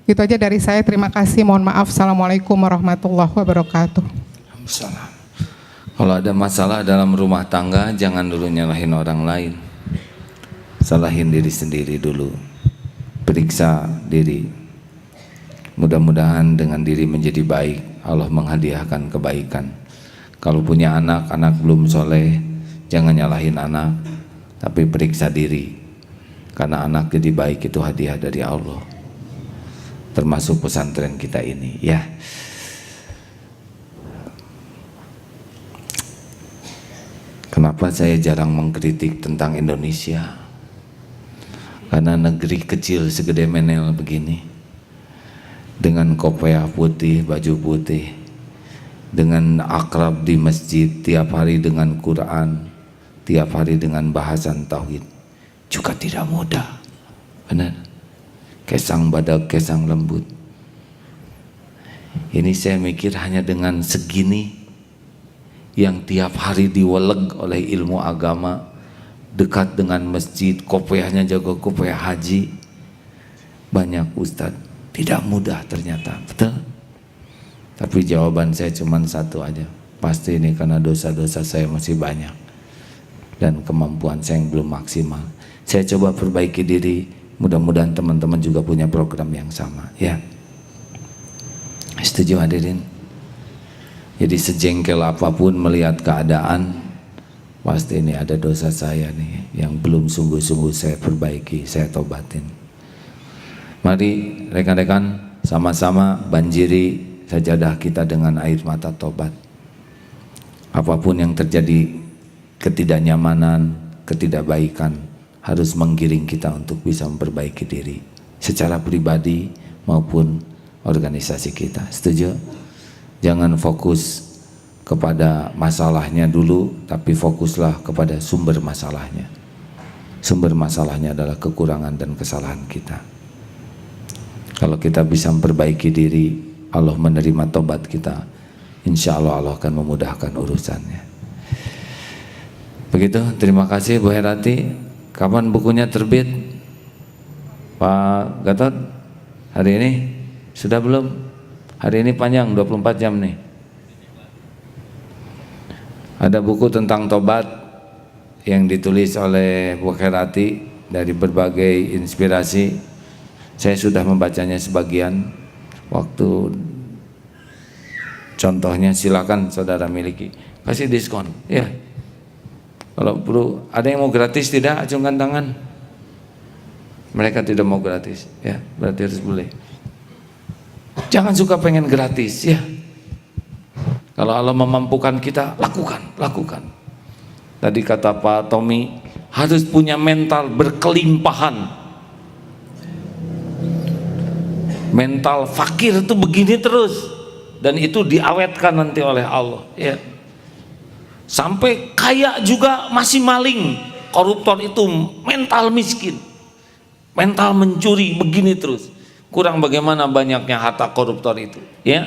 Itu aja dari saya, terima kasih, mohon maaf. Assalamualaikum warahmatullahi wabarakatuh. Salam. Kalau ada masalah dalam rumah tangga, jangan dulu nyalahin orang lain. Salahin diri sendiri dulu. Periksa diri. Mudah-mudahan dengan diri menjadi baik, Allah menghadiahkan kebaikan. Kalau punya anak, anak belum soleh, jangan nyalahin anak, tapi periksa diri. Karena anak jadi baik itu hadiah dari Allah. Termasuk pesantren kita ini, ya. Kenapa saya jarang mengkritik tentang Indonesia? Karena negeri kecil segede Menel begini, dengan kopiah putih, baju putih, dengan akrab di masjid, tiap hari dengan Quran, tiap hari dengan bahasan tauhid, juga tidak mudah. Benar? Kesang badak, kesang lembut. Ini saya mikir hanya dengan segini, yang tiap hari diweleg oleh ilmu agama, dekat dengan masjid, kopiahnya jaga kopiah haji, banyak ustadz, tidak mudah ternyata, betul? Tapi jawaban saya cuma satu aja, pasti ini karena dosa-dosa saya masih banyak dan kemampuan saya yang belum maksimal. Saya coba perbaiki diri, mudah-mudahan teman-teman juga punya program yang sama, ya. Setuju hadirin? Jadi sejengkel apapun melihat keadaan, pasti ini ada dosa saya nih yang belum sungguh-sungguh saya perbaiki, saya tobatin. Mari rekan-rekan sama-sama banjiri sajadah kita dengan air mata tobat. Apapun yang terjadi, ketidaknyamanan, ketidakbaikan, harus menggiring kita untuk bisa memperbaiki diri secara pribadi maupun organisasi kita. Setuju? Jangan fokus kepada masalahnya dulu, tapi fokuslah kepada sumber masalahnya. Sumber masalahnya adalah kekurangan dan kesalahan kita. Kalau kita bisa memperbaiki diri, Allah menerima tobat kita, insya Allah Allah akan memudahkan urusannya. Begitu, terima kasih Bu Herati. Kapan bukunya terbit? Pak Gatot, hari ini? Sudah belum? Hari ini panjang, 24 jam nih. Ada buku tentang tobat yang ditulis oleh Bu Herati dari berbagai inspirasi. Saya sudah membacanya sebagian. Waktu contohnya silakan saudara miliki, kasih diskon, ya. Kalau perlu, ada yang mau gratis tidak? Acungkan tangan. Mereka tidak mau gratis, ya, berarti harus boleh. Jangan suka pengen gratis, ya. Kalau Allah memampukan kita, lakukan. Tadi kata Pak Tommy, harus punya mental berkelimpahan. Mental fakir itu begini terus, dan itu diawetkan nanti oleh Allah, ya. Sampai kaya juga masih maling. Koruptor itu mental miskin, mental mencuri, begini terus. Kurang bagaimana banyaknya harta koruptor itu, ya.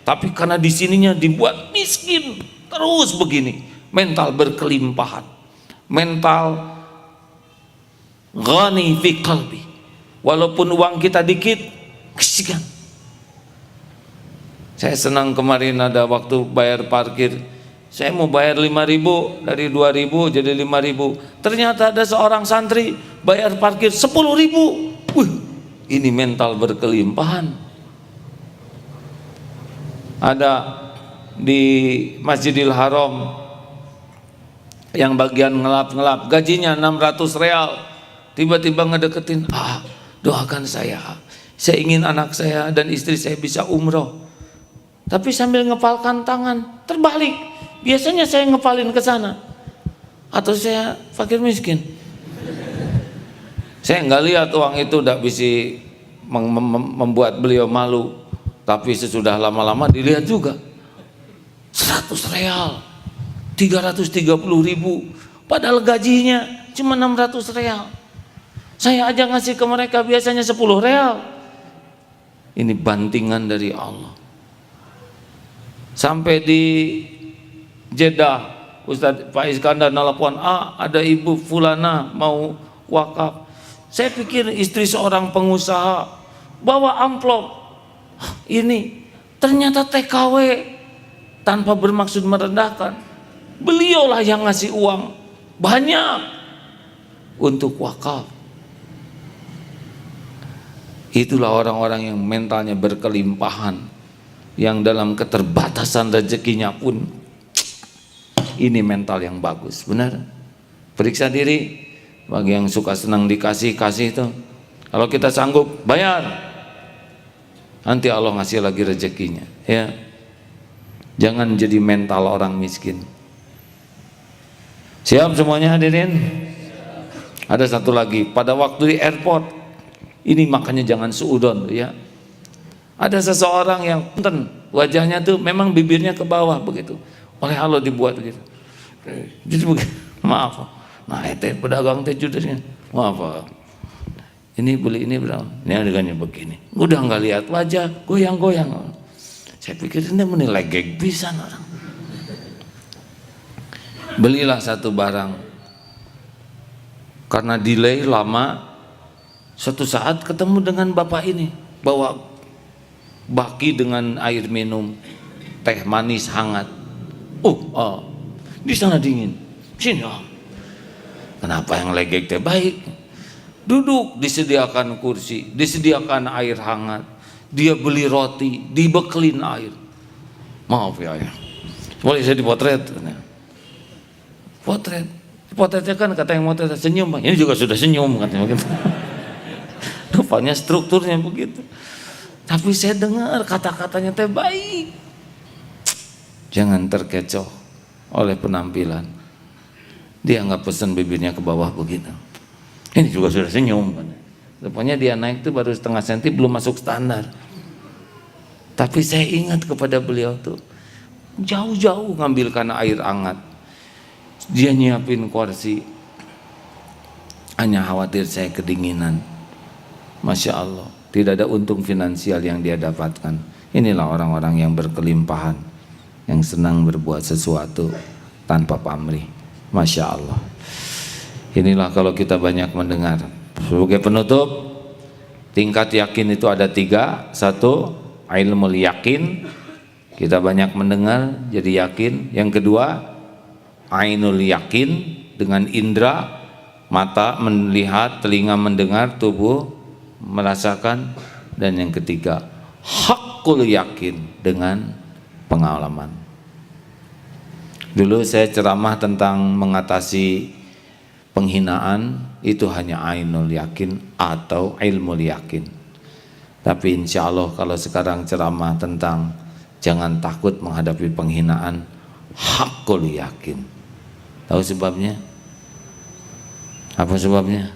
Tapi karena di sininya dibuat miskin terus begini, mental berkelimpahan, mental ghani fi qalbi. Walaupun uang kita dikit, kesian. Saya senang kemarin ada waktu bayar parkir, saya mau bayar 5.000, dari 2.000 jadi 5.000. Ternyata ada seorang santri bayar parkir 10.000. Ini mental berkelimpahan. Ada di Masjidil Haram yang bagian ngelap-ngelap, gajinya 600 real, tiba-tiba ngedeketin, doakan saya ingin anak saya dan istri saya bisa umroh. Tapi sambil ngepalkan tangan, terbalik. Biasanya saya ngepalin ke sana. atau saya fakir miskin? Saya nggak lihat uang itu tidak bisa membuat beliau malu, tapi sesudah lama-lama dilihat juga 100 real, 330.000, padahal gajinya cuma 600 real. Saya aja ngasih ke mereka biasanya 10 real. Ini bantingan dari Allah. Sampai di Jeddah, Ustadz Pak Iskandar nelpon, ada ibu fulana mau wakaf. Saya pikir istri seorang pengusaha, bawa amplop. Ini ternyata TKW, tanpa bermaksud merendahkan. Beliaulah yang ngasih uang banyak untuk wakaf. Itulah orang-orang yang mentalnya berkelimpahan, yang dalam keterbatasan rezekinya pun ini mental yang bagus. Benar? Periksa diri. Bagi yang suka senang dikasih, kasih itu. Kalau kita sanggup, bayar. Nanti Allah ngasih lagi rezekinya, ya. Jangan jadi mental orang miskin. Siap semuanya hadirin? Ada satu lagi, pada waktu di airport. Ini makanya jangan suudon, ya. Ada seseorang yang wajahnya tuh memang bibirnya ke bawah begitu. Oleh Allah dibuat begitu. Jadi begitu, maaf. Nah, itu pedagang teh judulnya, maaf. Ini beli ini berapa? Ini harganya begini. Udah nggak lihat wajah, goyang-goyang. Saya pikir ini menilai geg pisan orang. Belilah satu barang. Karena delay lama, suatu saat ketemu dengan bapak ini, bawa baki dengan air minum, teh manis hangat. Di sana dingin. Sini. Kenapa yang legek teh baik? Duduk, disediakan kursi, disediakan air hangat. Dia beli roti, dibekelin air. Maaf ya, boleh saya dipotret? Potretnya kan kata yang motret senyum, ini juga sudah senyum katanya begitu. Rupanya strukturnya begitu. Tapi saya dengar kata-katanya teh baik. Jangan terkecoh oleh penampilan. Dia nggak pesen bibirnya ke bawah begitu. Ini juga sudah senyum. Rupanya dia naik tuh baru setengah senti, belum masuk standar. Tapi saya ingat kepada beliau tuh, jauh-jauh ngambilkan air hangat. Dia nyiapin kursi, hanya khawatir saya kedinginan. Masya Allah, tidak ada untung finansial yang dia dapatkan. Inilah orang-orang yang berkelimpahan, yang senang berbuat sesuatu tanpa pamrih. Masya Allah. Inilah kalau kita banyak mendengar. Sebagai penutup, tingkat yakin itu ada 3. 1, ilmu yakin. Kita banyak mendengar jadi yakin. Yang kedua, ainul yakin, dengan indera, mata melihat, telinga mendengar, tubuh merasakan. Dan yang ketiga, hakul yakin, dengan pengalaman. Dulu saya ceramah tentang mengatasi penghinaan, itu hanya ainul yakin atau ilmu yakin. Tapi insya Allah kalau sekarang ceramah tentang jangan takut menghadapi penghinaan, hakul yakin. Tahu sebabnya? Apa sebabnya?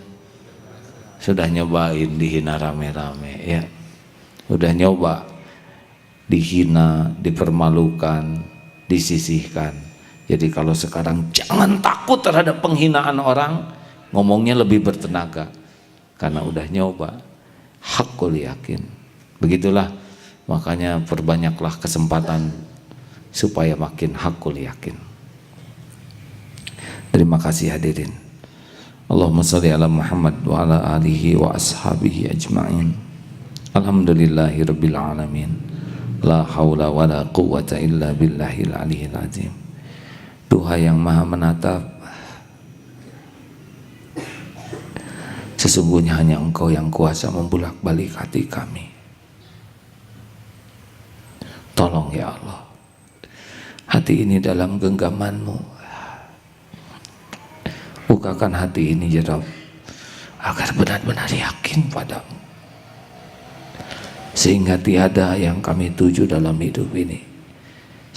Sudah nyobain dihina rame-rame, ya. Udah nyoba dihina, dipermalukan, disisihkan. Jadi kalau sekarang jangan takut terhadap penghinaan orang, ngomongnya lebih bertenaga karena udah nyoba. Hakul yakin. Begitulah, makanya perbanyaklah kesempatan supaya makin hakul yakin. Terima kasih hadirin. Allahumma shalli ala Muhammad wa ala alihi wa ashabihi ajma'in. Alhamdulillahi rabbil alamin. La haula wa la quwwata illa billahil aliyil azim. Tuhan yang maha menatap, sesungguhnya hanya Engkau yang kuasa membulak-balik hati kami. Tolong ya Allah, hati ini dalam genggaman-Mu. Bukakan hati ini ya Rabb, agar benar-benar yakin padamu, sehingga tiada yang kami tuju dalam hidup ini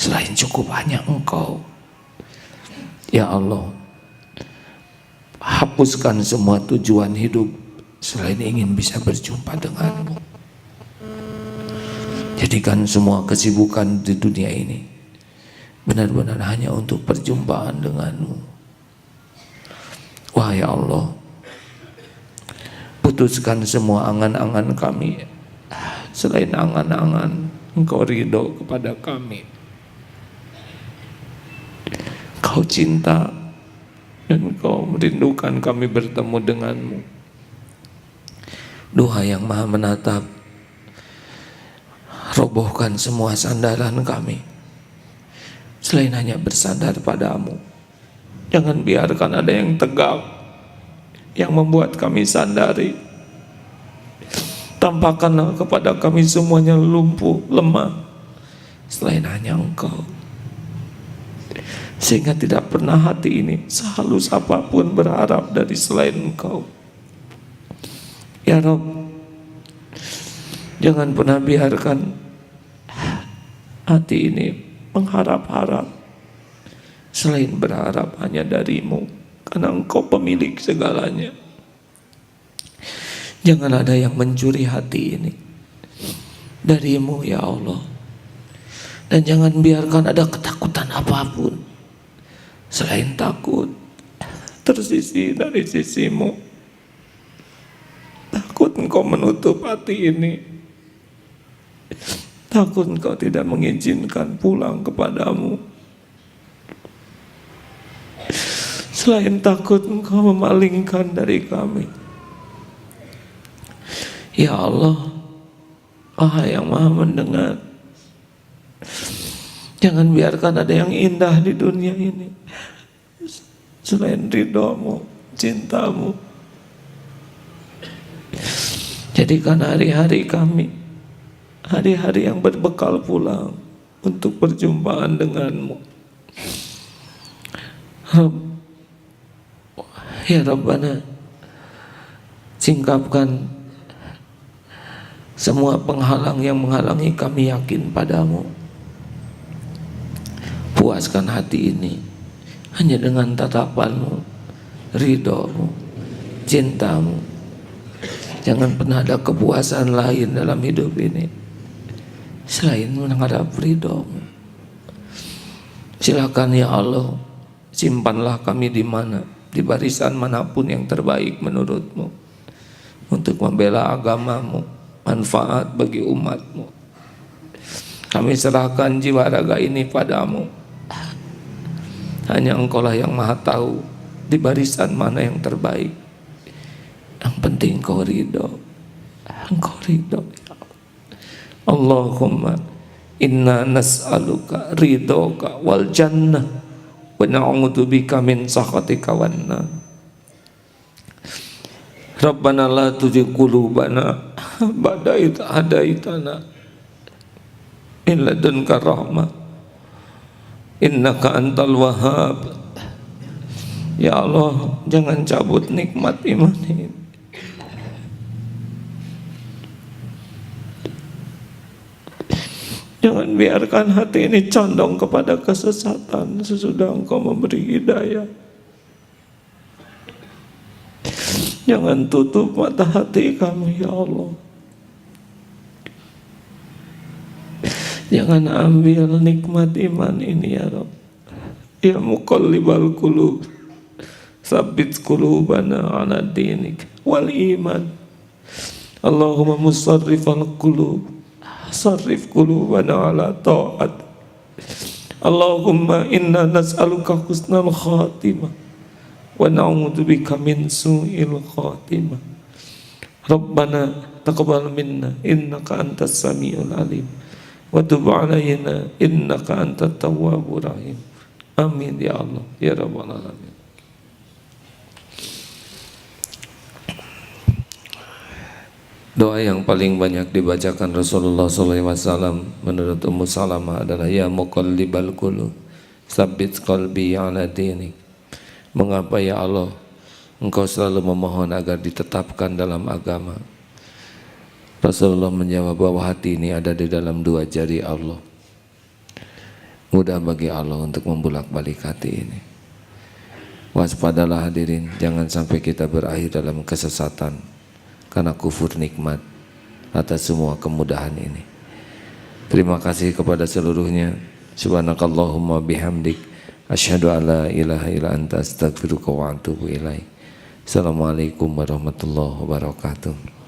selain cukup hanya Engkau. Ya Allah, hapuskan semua tujuan hidup selain ingin bisa berjumpa denganmu. Jadikan semua kesibukan di dunia ini benar-benar hanya untuk perjumpaan denganmu. Wahai Allah, putuskan semua angan-angan kami selain angan-angan Engkau ridho kepada kami. Kau cinta dan Kau merindukan kami bertemu denganmu. Doa yang Maha Menatap, robohkan semua sandaran kami selain hanya bersandar padamu. Jangan biarkan ada yang tegak yang membuat kami sandari. Tampakkanlah kepada kami semuanya lumpuh, lemah selain hanya Engkau, sehingga tidak pernah hati ini sehalus apapun berharap dari selain Engkau. Ya Rabb, jangan pernah biarkan hati ini mengharap-harap selain berharap hanya darimu, karena Engkau pemilik segalanya. Jangan ada yang mencuri hati ini darimu ya Allah. Dan jangan biarkan ada ketakutan apapun selain takut tersisi dari sisimu. Takut Engkau menutup hati ini, takut Engkau tidak mengizinkan pulang kepadamu, selain takut Engkau memalingkan dari kami. Ya Allah, Wahai yang Maha Mendengar, jangan biarkan ada yang indah di dunia ini selain ridho-Mu, cinta-Mu. Jadikan hari-hari kami hari-hari yang berbekal pulang untuk perjumpaan denganmu. Ya Rabbana, singkapkan semua penghalang yang menghalangi kami yakin padamu. Puaskan hati ini hanya dengan tatapanmu, ridho-Mu, cinta-Mu. Jangan pernah ada kepuasan lain dalam hidup ini selain mengharap ridho-Mu. Silakan ya Allah, simpanlah kami di mana, di barisan manapun yang terbaik menurut-Mu, untuk membela agama-Mu, manfaat bagi umat-Mu. Kami serahkan jiwa raga ini padamu. Hanya Engkaulah yang Maha tahu di barisan mana yang terbaik. Yang penting Engkau ridho. Engkau ridho. Allahumma inna nas'aluka ridhoka wal jannah wa na'udzubika min sakhatika wan nar. Rabbana la tuzigh qulubana ba'da idh hadaitana min ladunka rahmah innaka antal wahhab. Ya Allah, jangan cabut nikmat iman ini. Jangan biarkan hati ini condong kepada kesesatan sesudah Engkau memberi hidayah. Jangan tutup mata hati kami ya Allah. Jangan ambil nikmat iman ini ya Rabb. Ya muqallibal qulub, tsabbit qulubana ala dinik wal iman. Allahumma musarrifal qulub, sarrif qulubana ala ta'at. Allahumma inna nas'aluka husnal khatimah wa na'udzubika min su'il khatimah. Rabbana taqabbal minna innaka antas samiul alim wa tub 'alaina innaka antat tawwabur rahim. Amin ya Allah ya rabbal alamin. Doa yang paling banyak dibacakan Rasulullah SAW menurut Ummu Salamah adalah ya muqallibal qulub tsabbit qalbi 'ala dinik. Mengapa ya Allah Engkau selalu memohon agar ditetapkan dalam agama? Rasulullah menjawab bahwa hati ini ada di dalam dua jari Allah. Mudah bagi Allah untuk membulak-balik hati ini. Waspadalah hadirin, jangan sampai kita berakhir dalam kesesatan karena kufur nikmat atas semua kemudahan ini. Terima kasih kepada seluruhnya. Subhanakallahumma bihamdik, asyhadu an la ilaha illa anta astaghfiruka wa atubu ilaik. Assalamualaikum warahmatullahi wabarakatuh.